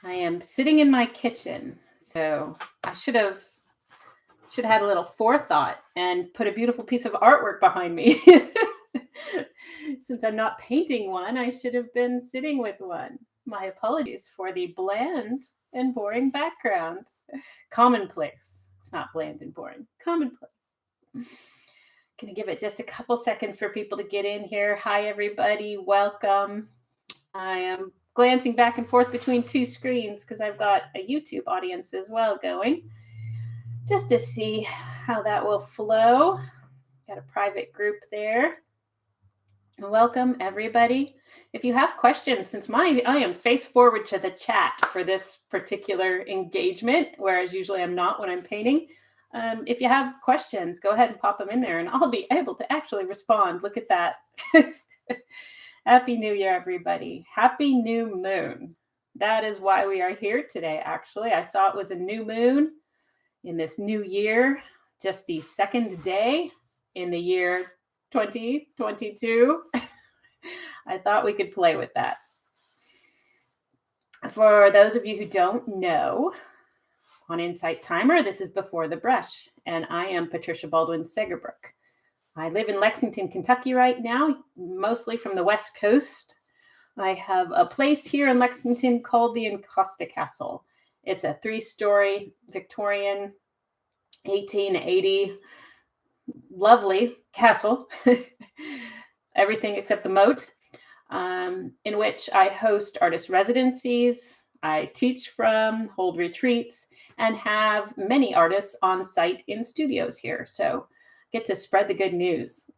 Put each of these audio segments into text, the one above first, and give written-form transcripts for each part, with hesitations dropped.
I am sitting in my kitchen, so I should have had a little forethought and put a beautiful piece of artwork behind me. Since I'm not painting one, I should have been sitting with one. My apologies for the bland and boring background. Commonplace. It's not bland and boring. Commonplace. Gonna give it just a couple seconds for people to get in here. Hi, everybody. Welcome. I am glancing back and forth between two screens because I've got a YouTube audience as well going, just to see how that will flow. Got a private group there. Welcome, everybody. If you have questions, since I am face forward to the chat for this particular engagement, whereas usually I'm not when I'm painting. If you have questions, go ahead and pop them in there and I'll be able to actually respond. Look at that. Happy New Year, everybody. Happy new moon. That is why we are here today, actually. I saw it was a new moon in this new year, just the second day in the year 2022. I thought we could play with that. For those of you who don't know, on Insight Timer, this is Before the Brush, and I am Patricia Baldwin Segerbrook. I live in Lexington, Kentucky right now, mostly from the West Coast. I have a place here in Lexington called the Ancosta Castle. It's a 3-story Victorian 1880 lovely castle, everything except the moat, in which I host artist residencies, I teach from, hold retreats, and have many artists on site in studios here. So get to spread the good news.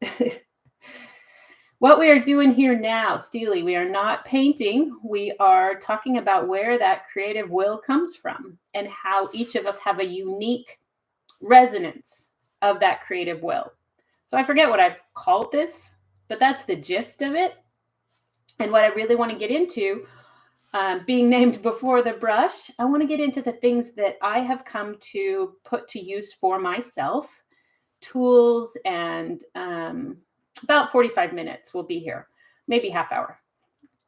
What we are doing here now, Steely, we are not painting. We are talking about where that creative will comes from and how each of us have a unique resonance of that creative will. So I forget what I've called this, but that's the gist of it. And what I really want to get into, being named Before the Brush, I want to get into the things that I have come to put to use for myself, tools, and about 45 minutes we'll be here, maybe half hour.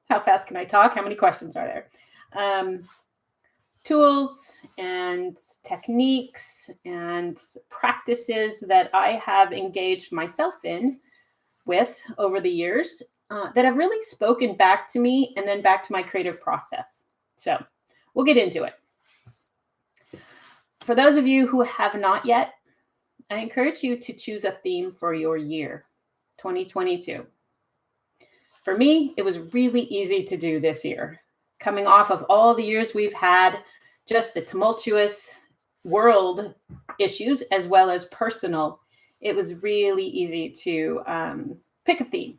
How fast can I talk? How many questions are there? Tools and techniques and practices that I have engaged myself in with over the years that have really spoken back to me and then back to my creative process. So we'll get into it. For those of you who have not yet, I encourage you to choose a theme for your year, 2022. For me, it was really easy to do this year. Coming off of all the years we've had, just the tumultuous world issues as well as personal, it was really easy to pick a theme.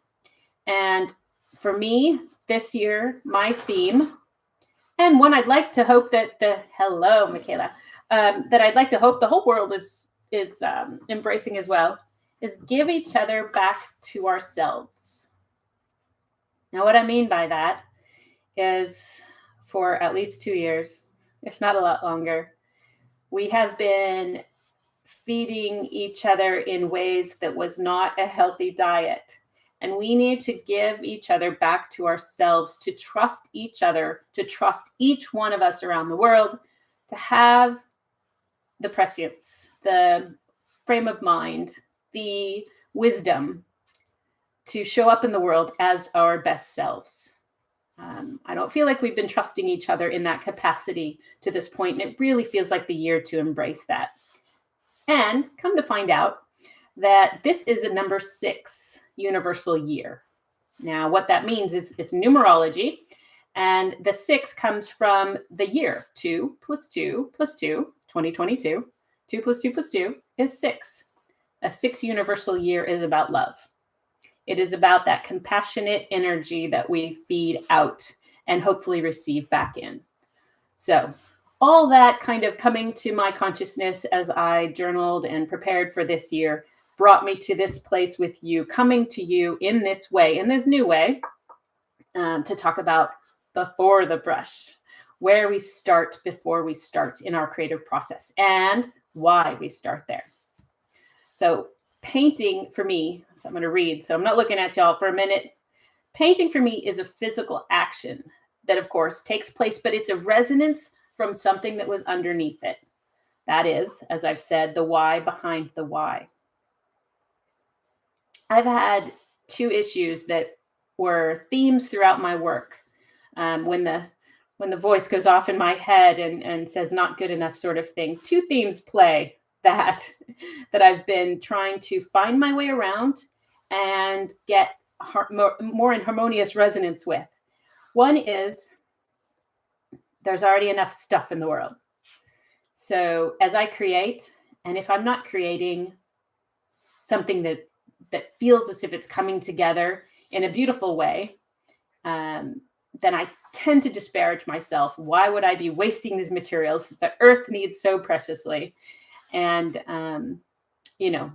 And for me, this year, my theme, and one I'd like to hope that hello, Michaela, that I'd like to hope the whole world is embracing as well, is give each other back to ourselves. Now, what I mean by that is for at least 2 years, if not a lot longer, we have been feeding each other in ways that was not a healthy diet. And we need to give each other back to ourselves, to trust each other, to trust each one of us around the world, to have the prescience, the frame of mind, the wisdom to show up in the world as our best selves. I don't feel like we've been trusting each other in that capacity to this point, and it really feels like the year to embrace that. And come to find out that this is a number 6 universal year. Now, what that means is it's numerology, and the 6 comes from the year 2 plus 2 plus 2, 2022. 2 plus 2 plus 2 is 6. A 6 universal year is about love. It is about that compassionate energy that we feed out and hopefully receive back in. So all that kind of coming to my consciousness as I journaled and prepared for this year brought me to this place with you, coming to you in this way, in this new way, to talk about Before the Brush, where we start before we start in our creative process and why we start there. So painting for me, so I'm going to read, so I'm not looking at y'all for a minute. Painting for me is a physical action that, of course, takes place, but it's a resonance from something that was underneath it. That is, as I've said, the why behind the why. I've had two issues that were themes throughout my work. When the voice goes off in my head and says not good enough sort of thing, two themes play that I've been trying to find my way around and get more in harmonious resonance with. One is there's already enough stuff in the world. So as I create, and if I'm not creating something that feels as if it's coming together in a beautiful way, then I tend to disparage myself. Why would I be wasting these materials that the earth needs so preciously? And,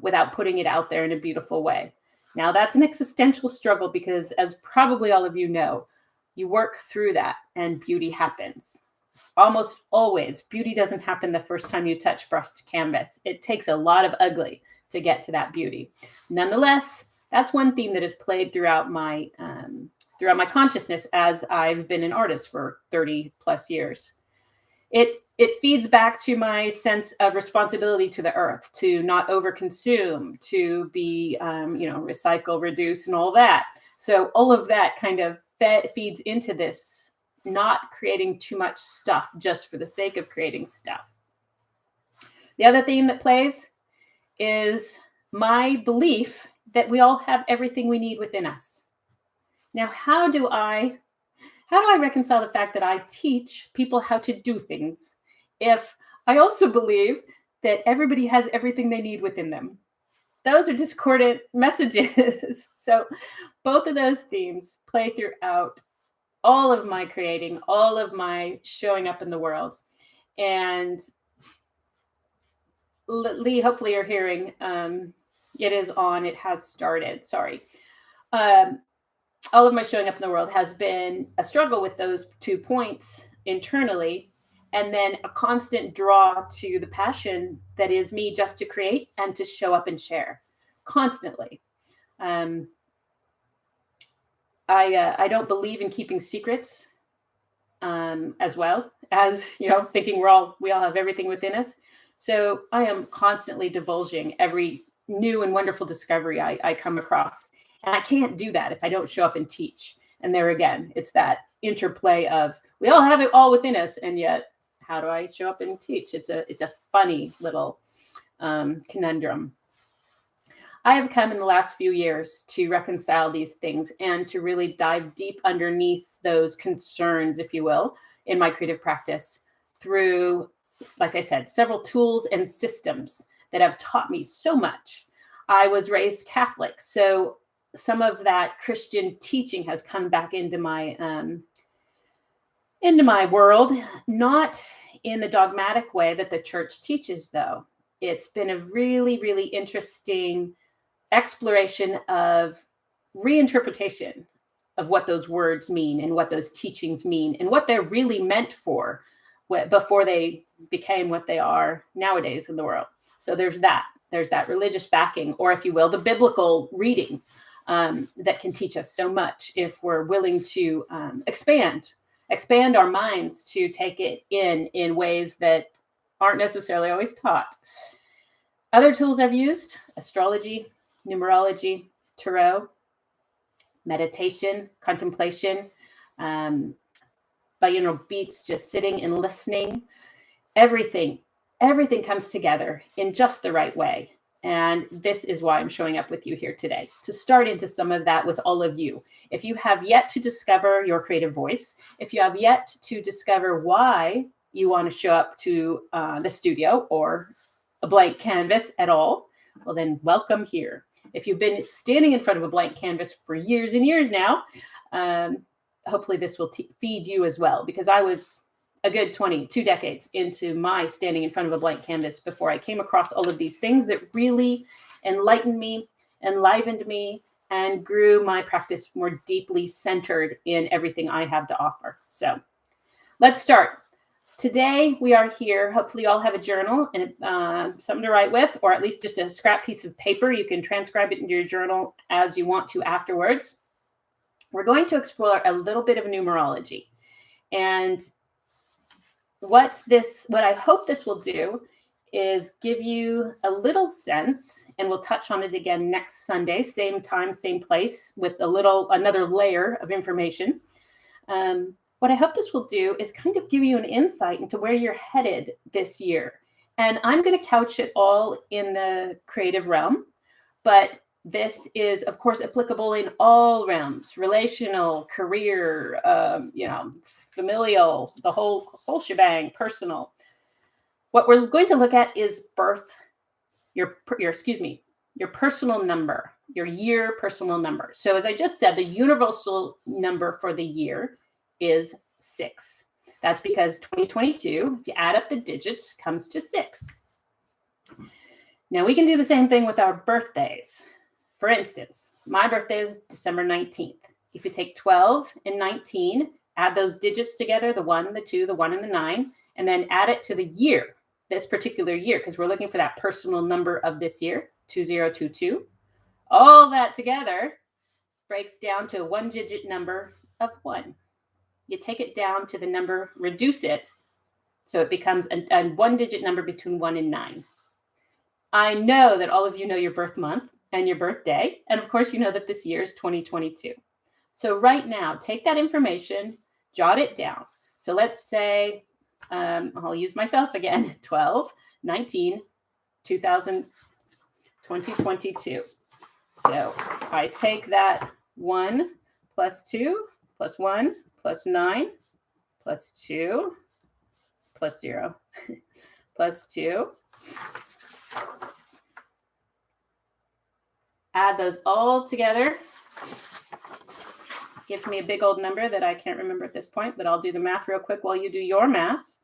without putting it out there in a beautiful way. Now, that's an existential struggle because, as probably all of you know, you work through that and beauty happens. Almost always, beauty doesn't happen the first time you touch brushed canvas. It takes a lot of ugly to get to that beauty. Nonetheless, that's one theme that has played throughout my consciousness as I've been an artist for 30 plus years. It feeds back to my sense of responsibility to the earth, to not overconsume, to be, recycle, reduce, and all that. So all of that kind of feeds into this, not creating too much stuff just for the sake of creating stuff. The other theme that plays is my belief that we all have everything we need within us. Now, how do I reconcile the fact that I teach people how to do things if I also believe that everybody has everything they need within them? Those are discordant messages. So both of those themes play throughout all of my creating, all of my showing up in the world. And Lee, hopefully you're hearing, it is on, it has started, sorry. All of my showing up in the world has been a struggle with those 2 points internally, and then a constant draw to the passion that is me just to create and to show up and share constantly. I don't believe in keeping secrets, as well as, thinking we all have everything within us. So I am constantly divulging every new and wonderful discovery I come across. And I can't do that if I don't show up and teach. And there again, it's that interplay of we all have it all within us, and yet how do I show up and teach? It's a funny little conundrum. I have come in the last few years to reconcile these things and to really dive deep underneath those concerns, if you will, in my creative practice through, like I said, several tools and systems that have taught me so much. I was raised Catholic, so some of that Christian teaching has come back into my world, not in the dogmatic way that the church teaches, though. It's been a really, really interesting exploration of reinterpretation of what those words mean and what those teachings mean and what they're really meant for before they became what they are nowadays in the world. So there's that religious backing, or if you will, the biblical reading that can teach us so much if we're willing to expand our minds to take it in ways that aren't necessarily always taught. Other tools I've used: astrology, numerology, tarot, meditation, contemplation, binaural beats, just sitting and listening. Everything comes together in just the right way. And this is why I'm showing up with you here today, to start into some of that with all of you. If you have yet to discover your creative voice, if you have yet to discover why you want to show up to the studio or a blank canvas at all, well, then welcome here. If you've been standing in front of a blank canvas for years and years now, hopefully this will feed you as well, because I was a good 22 decades into my standing in front of a blank canvas before I came across all of these things that really enlightened me, enlivened me, and grew my practice more deeply centered in everything I have to offer. So let's start. Today we are here. Hopefully you all have a journal and something to write with, or at least just a scrap piece of paper. You can transcribe it into your journal as you want to afterwards. We're going to explore a little bit of numerology. And what I hope this will do is give you a little sense, and we'll touch on it again next Sunday, same time, same place, with another layer of information. What I hope this will do is kind of give you an insight into where you're headed this year. And I'm going to couch it all in the creative realm, but this is, of course, applicable in all realms: relational, career, familial, the whole shebang, personal. What we're going to look at is your personal number, your year personal number. So as I just said, the universal number for the year is 6. That's because 2022, if you add up the digits, comes to 6. Now we can do the same thing with our birthdays. For instance, my birthday is December 19th. If you take 12 and 19, add those digits together, the 1, the 2, the 1, and the 9, and then add it to the year, this particular year, because we're looking for that personal number of this year, 2022. All that together breaks down to a 1-digit number of 1. You take it down to the number, reduce it, so it becomes a 1-digit number between 1 and 9. I know that all of you know your birth month and your birthday, and of course you know that this year is 2022. So right now, take that information, jot it down. So let's say, I'll use myself again, 12, 19, 2022. So I take that 1 plus 2 plus 1 plus 9 plus 2 plus 0 plus 2. Add those all together. Gives me a big old number that I can't remember at this point, but I'll do the math real quick while you do your math.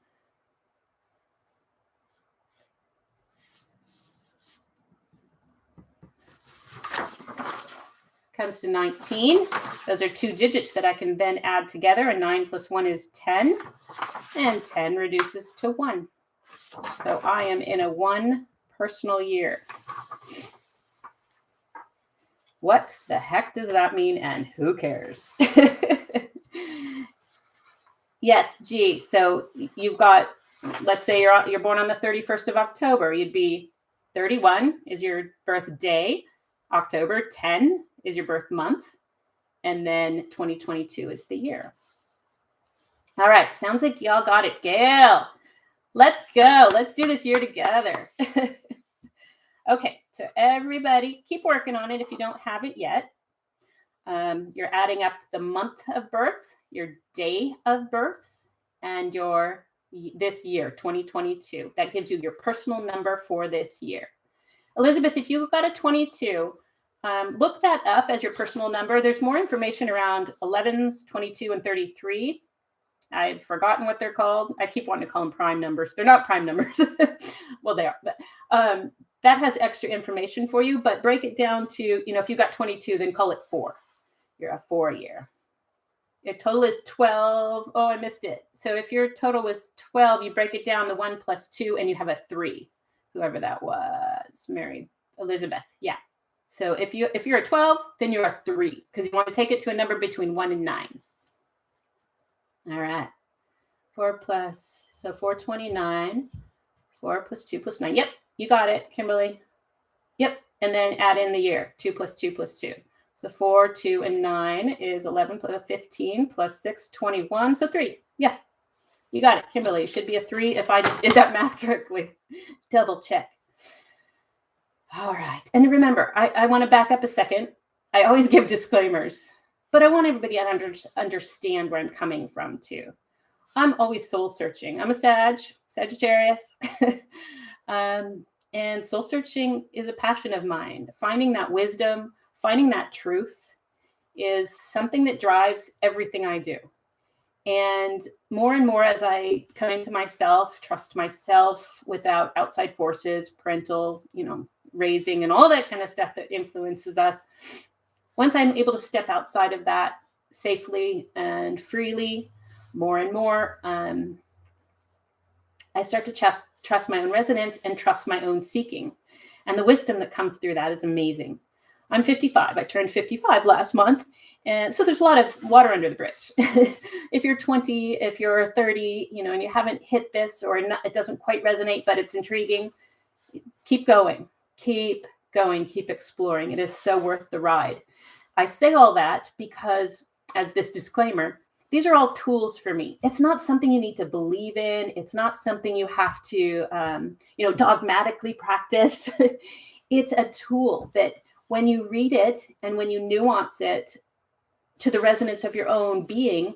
Comes to 19. Those are 2 digits that I can then add together, and 9 plus 1 is 10, and 10 reduces to 1. So I am in a 1 personal year. What the heck does that mean, and who cares? Yes, gee. So you've got, let's say you're born on the 31st of October. You'd be 31 is your birthday. October 10 is your birth month. And then 2022 is the year. All right. Sounds like y'all got it. Gail, let's go. Let's do this year together. Okay. So everybody keep working on it if you don't have it yet. You're adding up the month of birth, your day of birth, and this year, 2022. That gives you your personal number for this year. Elizabeth, if you got a 22, look that up as your personal number. There's more information around 11s, 22, and 33. I've forgotten what they're called. I keep wanting to call them prime numbers. They're not prime numbers. Well, they are. But that has extra information for you. But break it down to, if you got 22, then call it 4. You're a 4 year. Your total is 12. Oh, I missed it. So if your total was 12, you break it down to 1 plus 2, and you have a 3. Whoever that was, Mary Elizabeth. Yeah. So if you're a 12, then you're a 3, because you want to take it to a number between 1 and 9. All right. 429. 4 plus 2 plus 9. Yep, you got it, Kimberly. Yep. And then add in the year. 2 plus 2 plus 2. So 4, 2, and 9 is 11 plus 15 plus 6, 21. So 3. Yeah, you got it, Kimberly. It should be a 3 if I just did that math correctly. Double check. All right. And remember, I want to back up a second. I always give disclaimers, but I want everybody to understand where I'm coming from too. I'm always soul searching. I'm a Sagittarius. And soul searching is a passion of mine. Finding that wisdom, finding that truth is something that drives everything I do. And more as I come into myself, trust myself without outside forces, parental, raising and all that kind of stuff that influences us. Once I'm able to step outside of that safely and freely, more and more, I start to trust my own resonance and trust my own seeking. And the wisdom that comes through that is amazing. I'm 55. I turned 55 last month. And so there's a lot of water under the bridge. If you're 20, if you're 30, and you haven't hit this or not, it doesn't quite resonate, but it's intriguing, keep going, keep exploring. It is so worth the ride. I say all that because, as this disclaimer, these are all tools for me. It's not something you need to believe in. It's not something you have to, dogmatically practice. It's a tool that when you read it and when you nuance it to the resonance of your own being,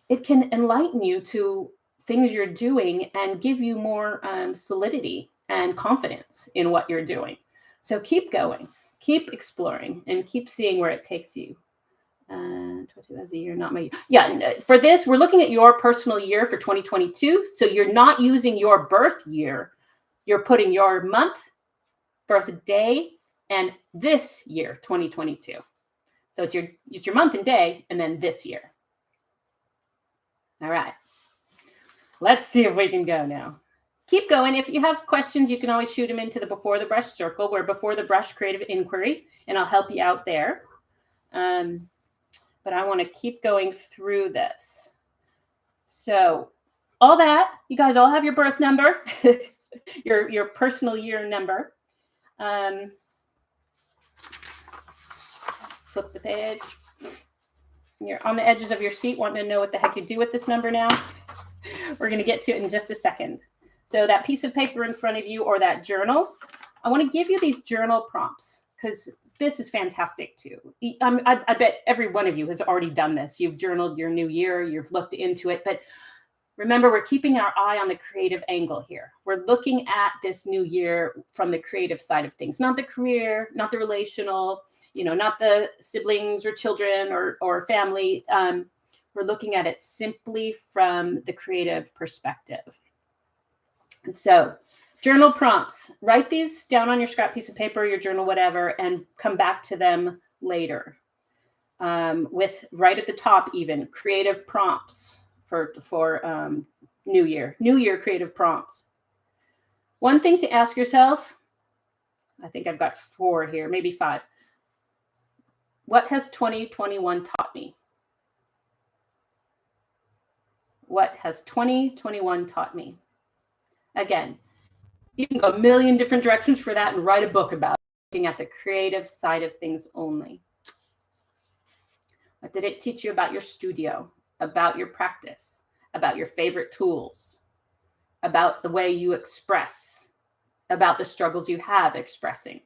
it can enlighten you to things you're doing and give you more solidity and confidence in what you're doing. So keep going, keep exploring, and keep seeing where it takes you. 22 as a year, not my year. Yeah, for this, we're looking at your personal year for 2022. So you're not using your birth year. You're putting your month, birthday, and this year, 2022. So it's your month and day, and then this year. All right. Let's see if we can go now. Keep going. If you have questions, you can always shoot them into the Before the Brush circle. We're Before the Brush Creative Inquiry, and I'll help you out there. But I want to keep going through this. So all that, you guys all have your birth number, your personal year number. Flip the page. You're on the edges of your seat wanting to know what the heck you do with this number now. We're going to get to it in just a second. So that piece of paper in front of you or that journal, I want to give you these journal prompts because this is fantastic too. I bet every one of you has already done this. You've journaled your new year, you've looked into it, but remember, we're keeping our eye on the creative angle here. We're looking at this new year from the creative side of things, not the career, not the relational, not the siblings or children or family. We're looking at it simply from the creative perspective. And so journal prompts, write these down on your scrap piece of paper, your journal, whatever, and come back to them later. With right at the top, even creative prompts for New Year creative prompts. One thing to ask yourself, I think I've got 4 here, maybe 5. What has 2021 taught me? What has 2021 taught me? Again, you can go a million different directions for that and write a book about it, looking at the creative side of things only. What did it teach you about your studio, about your practice, about your favorite tools, about the way you express, about the struggles you have expressing?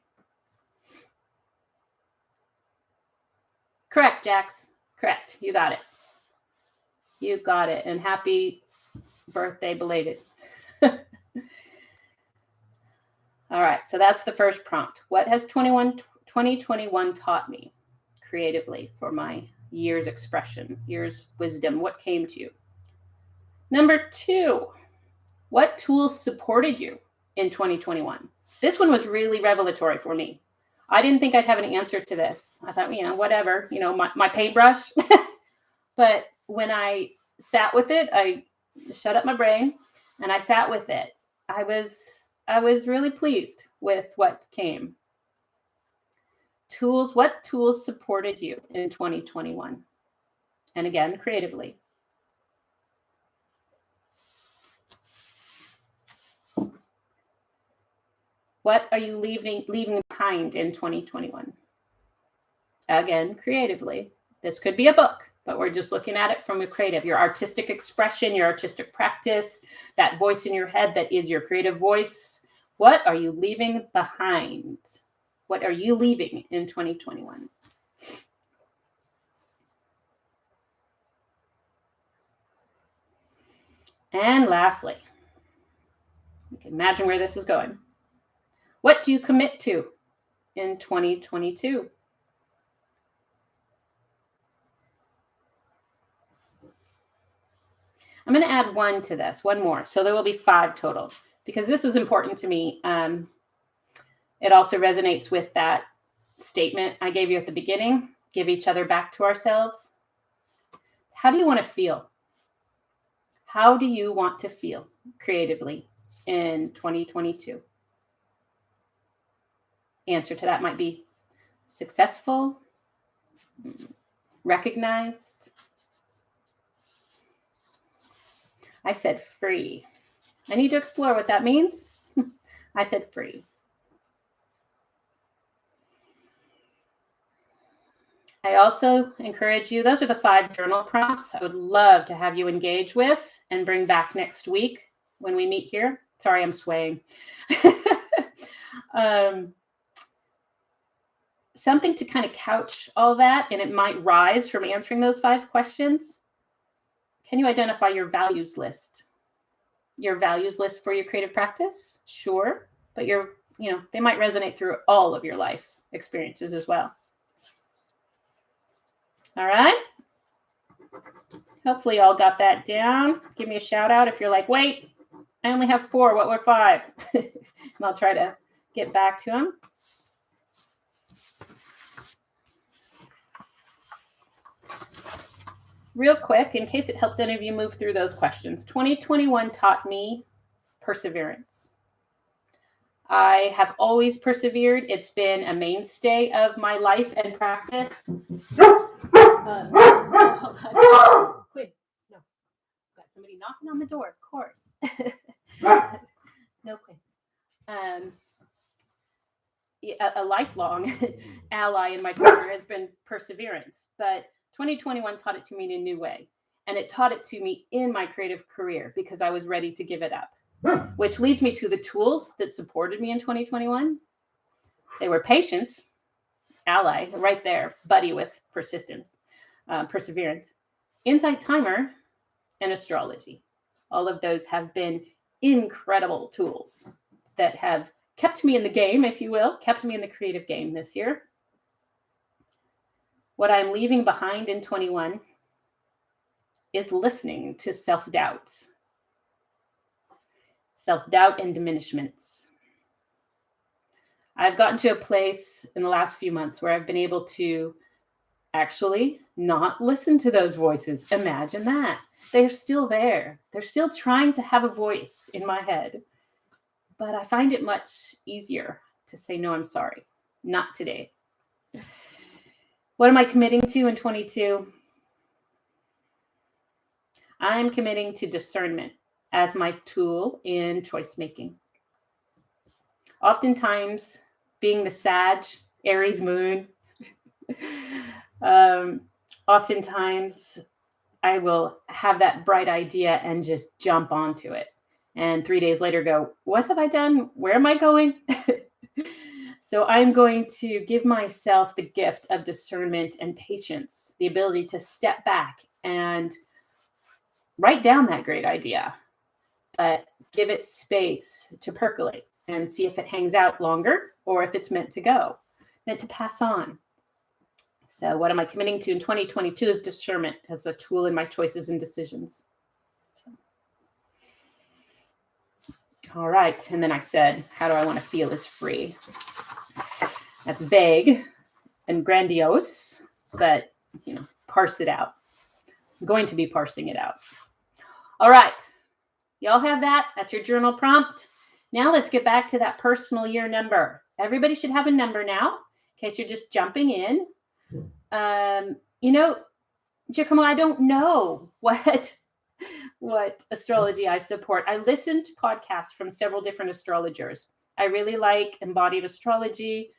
Correct, Jax. Correct. You got it. You got it. And happy birthday belated. All right, so that's the first prompt. What has 2021 taught me creatively for my year's expression, year's wisdom? What came to you? Number 2, what tools supported you in 2021? This one was really revelatory for me. I didn't think I'd have an answer to this. I thought, whatever, my paintbrush. But when I sat with it, I shut up my brain and I sat with it. I was really pleased with what came. Tools, what tools supported you in 2021? And again, creatively. What are you leaving behind in 2021? Again, creatively. This could be a book, but we're just looking at it from a creative, your artistic expression, your artistic practice, that voice in your head that is your creative voice. What are you leaving behind? What are you leaving in 2021? And lastly, you can imagine where this is going. What do you commit to in 2022? I'm going to add 1 to this, 1 more. So there will be 5 total because this was important to me. It also resonates with that statement I gave you at the beginning, give each other back to ourselves. How do you want to feel? How do you want to feel creatively in 2022? Answer to that might be successful, recognized. I said free. I need to explore what that means. I said free. I also encourage you, those are the 5 journal prompts I would love to have you engage with and bring back next week when we meet here. Sorry, I'm swaying. Something to kind of couch all that, and it might rise from answering those 5 questions. Can you identify your values list? Your values list for your creative practice? Sure, but they might resonate through all of your life experiences as well. All right. Hopefully you all got that down. Give me a shout out if you're like, wait, I only have 4. What were 5? And I'll try to get back to them. Real quick, in case it helps any of you move through those questions, 2021 taught me perseverance. I have always persevered. It's been a mainstay of my life and practice. Hold on. Quinn, no. Got somebody knocking on the door, of course. No, Quinn. A lifelong ally in my career has been perseverance, but 2021 taught it to me in a new way. And it taught it to me in my creative career because I was ready to give it up, which leads me to the tools that supported me in 2021. They were patience, ally, right there, buddy with persistence, perseverance, Insight Timer, and astrology. All of those have been incredible tools that have kept me in the game, if you will, kept me in the creative game this year. What I'm leaving behind in 21 is listening to self-doubt. Self-doubt and diminishments. I've gotten to a place in the last few months where I've been able to actually not listen to those voices. Imagine that. They're still there. They're still trying to have a voice in my head. But I find it much easier to say, no, I'm sorry. Not today. What am I committing to in 22? I'm committing to discernment as my tool in choice making. Oftentimes, being the Sag, Aries moon, oftentimes I will have that bright idea and just jump onto it. And 3 days later go, what have I done? Where am I going? So I'm going to give myself the gift of discernment and patience, the ability to step back and write down that great idea, but give it space to percolate and see if it hangs out longer or if it's meant to go, meant to pass on. So what am I committing to in 2022 is discernment as a tool in my choices and decisions. All right. And then I said, how do I want to feel is free? That's vague and grandiose, but, parse it out. I'm going to be parsing it out. All right. Y'all have that? That's your journal prompt. Now let's get back to that personal year number. Everybody should have a number now, in case you're just jumping in. Giacomo, I don't know what astrology I support. I listen to podcasts from several different astrologers. I really like embodied astrology.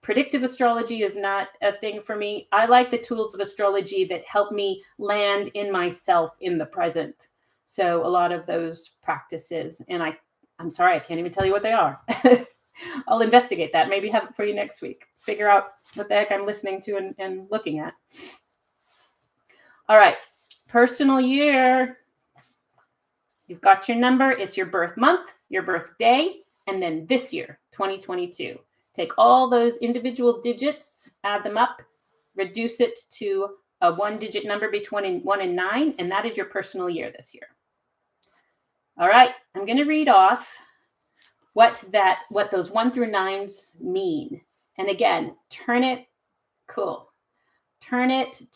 Predictive astrology is not a thing for me. I like the tools of astrology that help me land in myself in the present. So a lot of those practices, and I'm sorry, I can't even tell you what they are. I'll investigate that. Maybe have it for you next week. Figure out what the heck I'm listening to and looking at. All right. Personal year. You've got your number. It's your birth month, your birthday, and then this year, 2022. Take all those individual digits, add them up, reduce it to a 1-digit number between 1 and 9, and that is your personal year this year. All right. I'm going to read off what those 1 through 9s mean. And again, turn it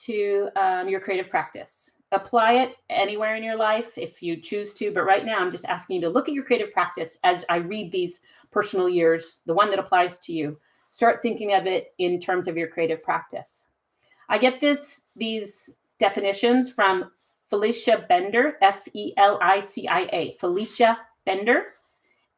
to your creative practice. Apply it anywhere in your life if you choose to. But right now, I'm just asking you to look at your creative practice as I read these personal years, the one that applies to you, start thinking of it in terms of your creative practice. I get these definitions from Felicia Bender, Felicia, Felicia Bender,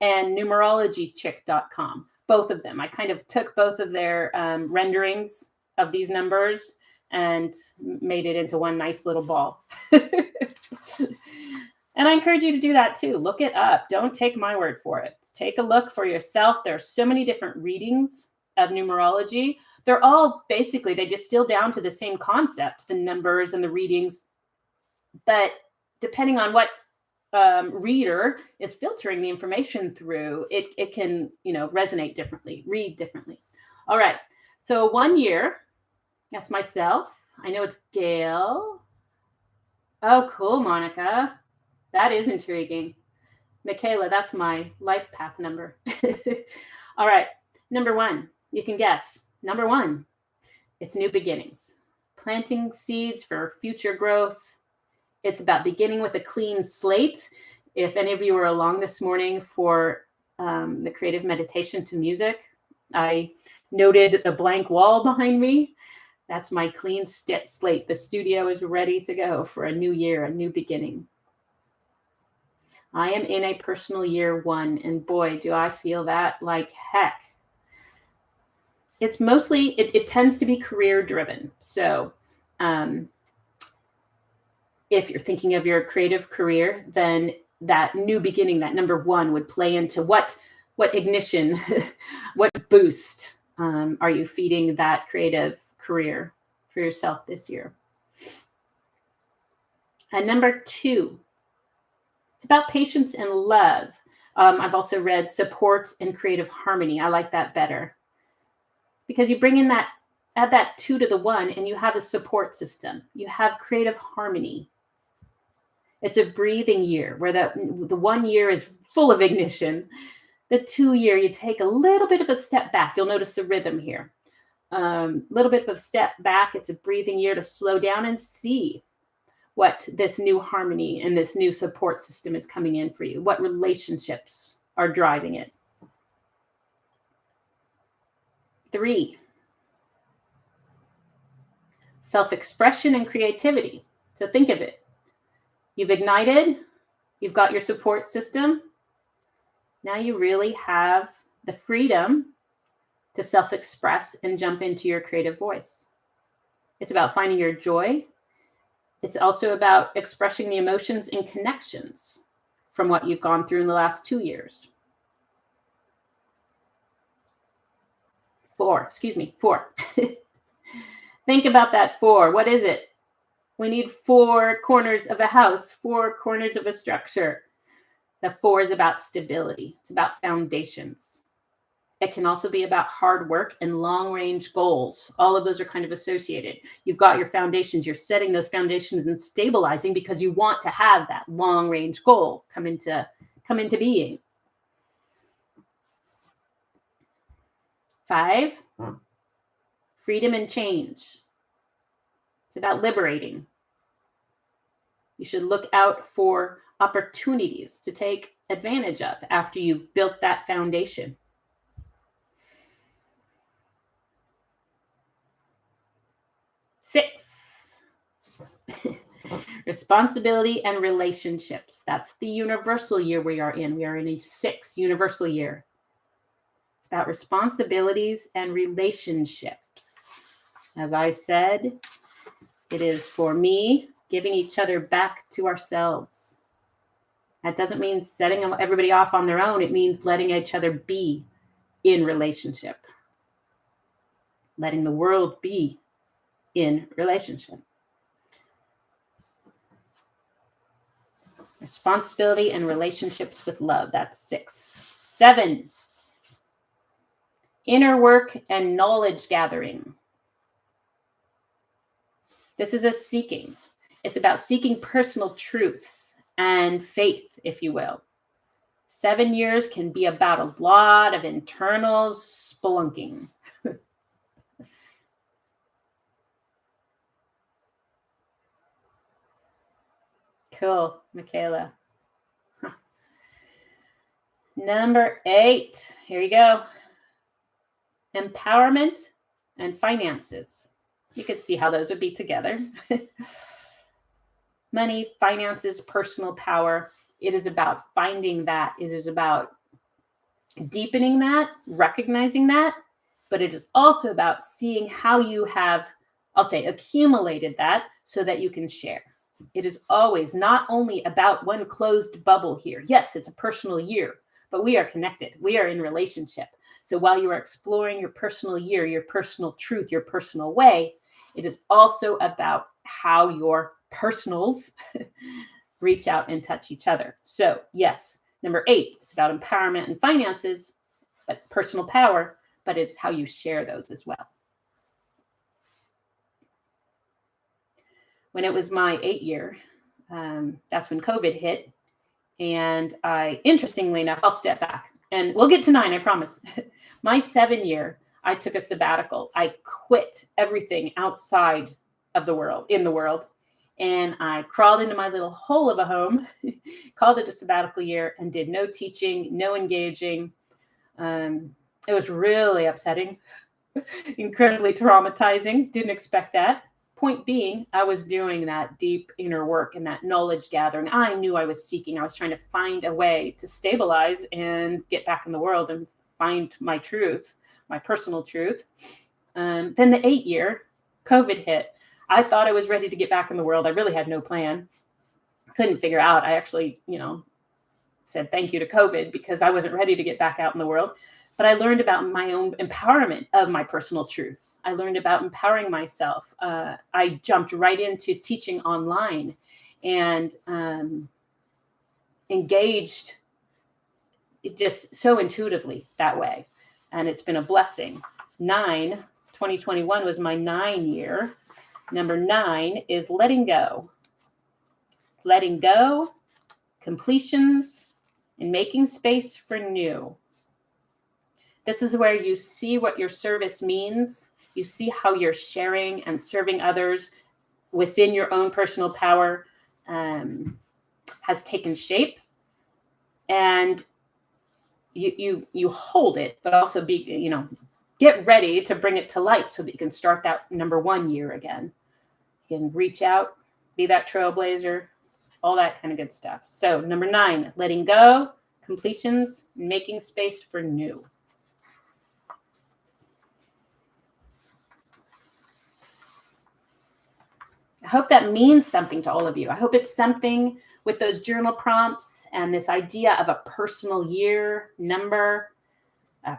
and numerologychick.com. Both of them. I kind of took both of their renderings of these numbers and made it into one nice little ball. And I encourage you to do that too. Look it up. Don't take my word for it. Take a look for yourself. There are so many different readings of numerology. They're all basically, they distill down to the same concept, the numbers and the readings. But depending on what reader is filtering the information through, it can, resonate differently, read differently. All right. So 1 year, that's myself. I know it's Gail. Oh, cool, Monica. That is intriguing. Michaela, that's my life path number. All right. Number 1, you can guess. Number 1, it's new beginnings. Planting seeds for future growth. It's about beginning with a clean slate. If any of you were along this morning for the creative meditation to music, I noted the blank wall behind me. That's my clean slate. The studio is ready to go for a new year, a new beginning. I am in a personal year 1, and boy, do I feel that like heck. It's mostly, it tends to be career driven. So if you're thinking of your creative career, then that new beginning, that number 1 would play into what ignition, what boost are you feeding that creative career for yourself this year? And number 2, it's about patience and love. I've also read support and creative harmony. I like that better because you bring in add that 2 to the 1 and you have a support system. You have creative harmony. It's a breathing year where the 1 year is full of ignition. The 2 year, you take a little bit of a step back. You'll notice the rhythm here. Little bit of a step back. It's a breathing year to slow down and see what this new harmony and this new support system is coming in for you. What relationships are driving it. 3, self-expression and creativity. So think of it. You've ignited, you've got your support system. Now you really have the freedom to self-express and jump into your creative voice. It's about finding your joy. It's also about expressing the emotions and connections from what you've gone through in the last 2 years. 4. Think about that 4. What is it? We need 4 corners of a house, 4 corners of a structure. The 4 is about stability. It's about foundations. It can also be about hard work and long-range goals. All of those are kind of associated. You've got your foundations. You're setting those foundations and stabilizing because you want to have that long-range goal come into being. 5, freedom and change. It's about liberating. You should look out for opportunities to take advantage of after you've built that foundation. 6, responsibility and relationships. That's the universal year we are in. We are in a 6 universal year. It's about responsibilities and relationships. As I said, it is for me giving each other back to ourselves. That doesn't mean setting everybody off on their own. It means letting each other be in relationship. Letting the world be in relationship. Responsibility and relationships with love. That's 6. 7, inner work and knowledge gathering. This is a seeking. It's about seeking personal truth and faith, if you will. 7 years can be about a lot of internal spelunking. Cool, Michaela. Number 8. Here you go. empowerment, and finances. You could see how those would be together. Money, finances, personal power. It is about finding that. It is about deepening that, recognizing that, but it is also about seeing how you have, I'll say, accumulated that so that you can share. It is always not only about one closed bubble here. Yes, it's a personal year, but we are connected. We are in relationship. So while you are exploring your personal year, your personal truth, your personal way, it is also about how your personals reach out and touch each other. So yes, number 8, it's about empowerment and finances, but personal power, but it's how you share those as well. When it was my 8 year, that's when COVID hit. And interestingly enough, I'll step back and we'll get to 9, I promise. My 7 year, I took a sabbatical. I quit everything outside of the world, in the world. And I crawled into my little hole of a home, called it a sabbatical year, and did no teaching, no engaging. It was really upsetting, incredibly traumatizing. Didn't expect that. Point being, I was doing that deep inner work and that knowledge gathering. I knew I was seeking. I was trying to find a way to stabilize and get back in the world and find my truth, my personal truth. Then the 8 year, COVID hit. I thought I was ready to get back in the world. I really had no plan. Couldn't figure out. I actually, said thank you to COVID because I wasn't ready to get back out in the world. But I learned about my own empowerment of my personal truth. I learned about empowering myself. I jumped right into teaching online and engaged just so intuitively that way. And it's been a blessing. 2021 was my 9 year. Number 9 is letting go. Letting go, completions, and making space for new. This is where you see what your service means. You see how you're sharing and serving others within your own personal power has taken shape. And you hold it, but also get ready to bring it to light so that you can start that number 1 year again. You can reach out, be that trailblazer, all that kind of good stuff. So number 9, letting go, completions, making space for new. I hope that means something to all of you. I hope it's something with those journal prompts and this idea of a personal year number,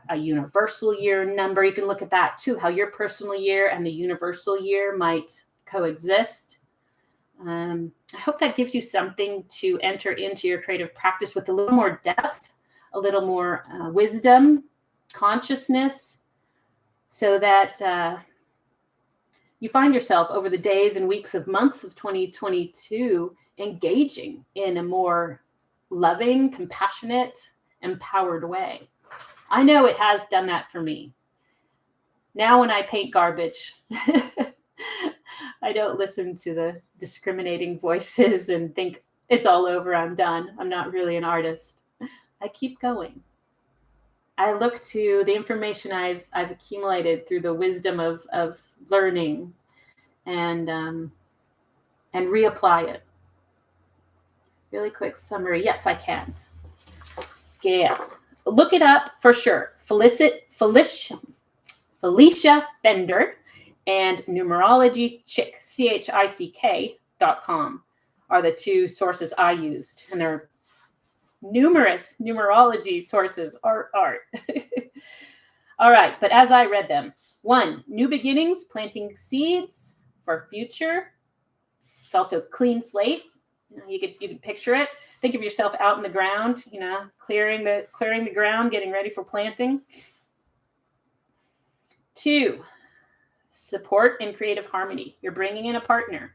a universal year number. You can look at that too, how your personal year and the universal year might coexist. I hope that gives you something to enter into your creative practice with a little more depth, a little more wisdom, consciousness, so that you find yourself over the days and weeks of months of 2022 engaging in a more loving, compassionate, empowered way. I know it has done that for me. Now when I paint garbage, I don't listen to the discriminating voices and think it's all over, I'm done. I'm not really an artist. I keep going. I look to the information I've accumulated through the wisdom of learning and reapply it. Really quick summary. Yes, I can. Yeah. Look it up for sure. Felicia Bender and Numerology Chick, CHICK.com are the 2 sources I used. And there are numerous numerology sources, art. All right, but as I read them, 1, new beginnings, planting seeds for future. It's also clean slate. You could picture it. Think of yourself out in the ground, clearing the ground, getting ready for planting. 2, support and creative harmony. You're bringing in a partner.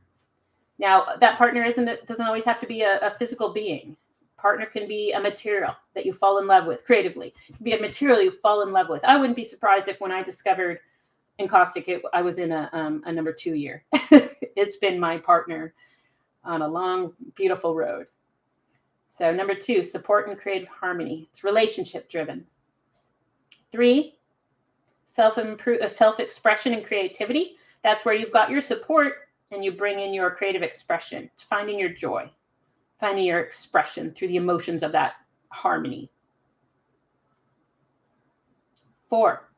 Now, that partner doesn't always have to be a physical being. Partner can be a material that you fall in love with creatively. It can be a material you fall in love with. I wouldn't be surprised if when I discovered Encaustic, I was in a number 2 year. It's been my partner on a long, beautiful road. So number 2, support and creative harmony. It's relationship driven. 3, self-expression and creativity. That's where you've got your support and you bring in your creative expression. It's finding your joy, finding your expression through the emotions of that harmony. 4,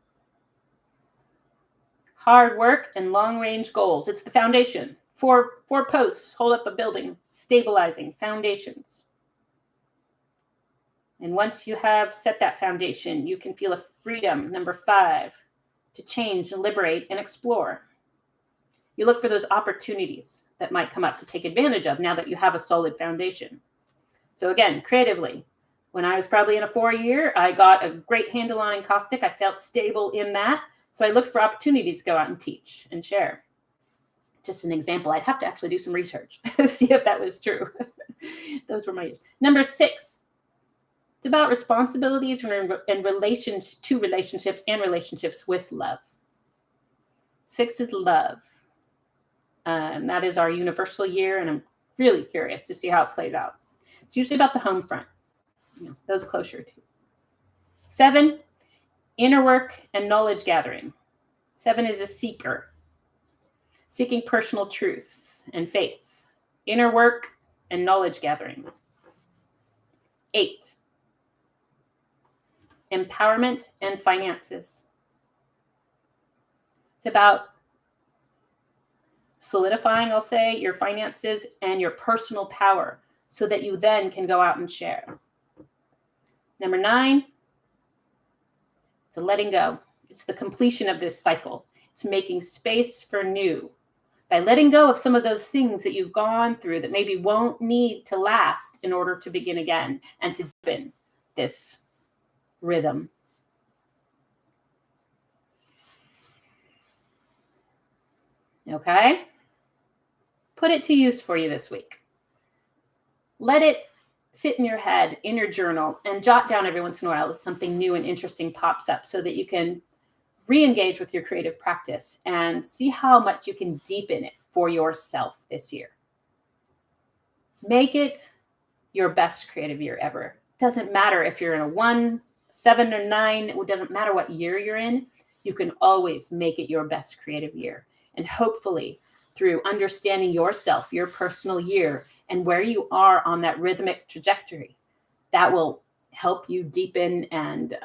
hard work and long-range goals. It's the foundation. 4 posts hold up a building, stabilizing foundations. And once you have set that foundation, you can feel a freedom, number 5, to change, liberate, and explore. You look for those opportunities that might come up to take advantage of now that you have a solid foundation. So again, creatively, when I was probably in a 4-year, I got a great handle on encaustic. I felt stable in that. So I looked for opportunities to go out and teach and share. Just an example. I'd have to actually do some research to see if that was true. Those were my years. Number 6, it's about responsibilities and relations to relationships and relationships with love. 6 is love. That is our universal year, and I'm really curious to see how it plays out. It's usually about the home front, those closer to. 7, inner work and knowledge gathering. 7 is a seeker, seeking personal truth and faith, inner work and knowledge gathering. 8, empowerment and finances. It's about solidifying, I'll say, your finances and your personal power so that you then can go out and share. Number 9, it's a letting go. It's the completion of this cycle. It's making space for new. By letting go of some of those things that you've gone through that maybe won't need to last in order to begin again and to deepen this rhythm. Okay? Put it to use for you this week. Let it sit in your head, in your journal, and jot down every once in a while as something new and interesting pops up so that you can re-engage with your creative practice and see how much you can deepen it for yourself this year. Make it your best creative year ever. Doesn't matter if you're in a 1, 7, or 9. It doesn't matter what year you're in. You can always make it your best creative year. And hopefully, through understanding yourself, your personal year, and where you are on that rhythmic trajectory, that will help you deepen and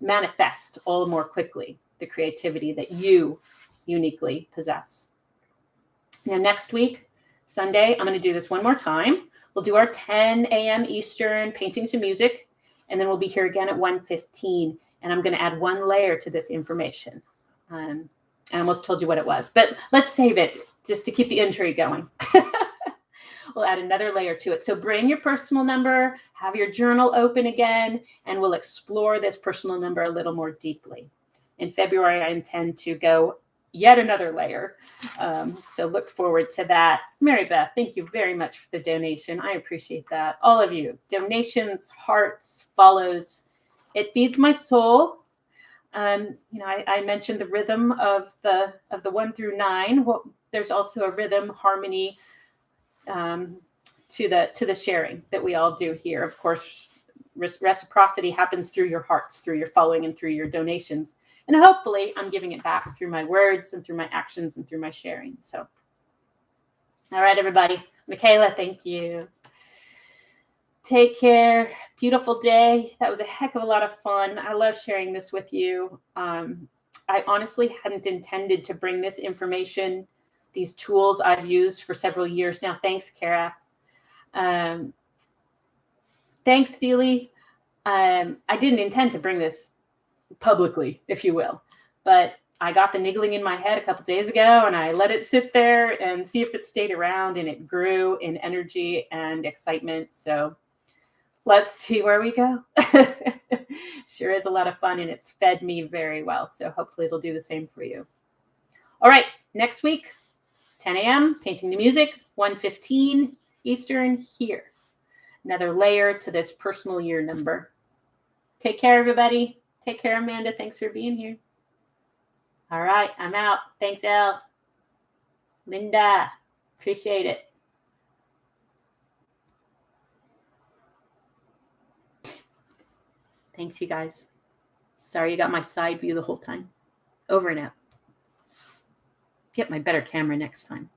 manifest all more quickly the creativity that you uniquely possess. Now, next week, Sunday, I'm going to do this one more time. We'll do our 10 a.m. Eastern painting to music, and then we'll be here again at 1:15, and I'm going to add one layer to this information. I almost told you what it was, but let's save it just to keep the intrigue going. We'll add another layer to it. So bring your personal number, have your journal open again, and we'll explore this personal number a little more deeply. In February, I intend to go yet another layer. So look forward to that. Mary Beth, thank you very much for the donation. I appreciate that. All of you, donations, hearts, follows. It feeds my soul. I mentioned the rhythm of the 1 through 9. Well, there's also a rhythm, harmony to the sharing that we all do here. Of course, reciprocity happens through your hearts, through your following, and through your donations. And hopefully I'm giving it back through my words and through my actions and through my sharing. So, all right, everybody. Michaela, thank you. Take care. Beautiful day. That was a heck of a lot of fun. I love sharing this with you. I honestly hadn't intended to bring this information, these tools I've used for several years now. Thanks, Kara. Thanks, Steely. I didn't intend to bring this publicly, if you will, but I got the niggling in my head a couple days ago, and I let it sit there and see if it stayed around, and it grew in energy and excitement. So let's see where we go. Sure is a lot of fun, and it's fed me very well. So hopefully it'll do the same for you. All right, next week, 10 a.m., painting to music, 1:15 Eastern here. Another layer to this personal year number. Take care, everybody. Take care, Amanda. Thanks for being here. All right, I'm out. Thanks, Elle. Linda, appreciate it. Thanks, you guys. Sorry you got my side view the whole time. Over and out. Get my better camera next time.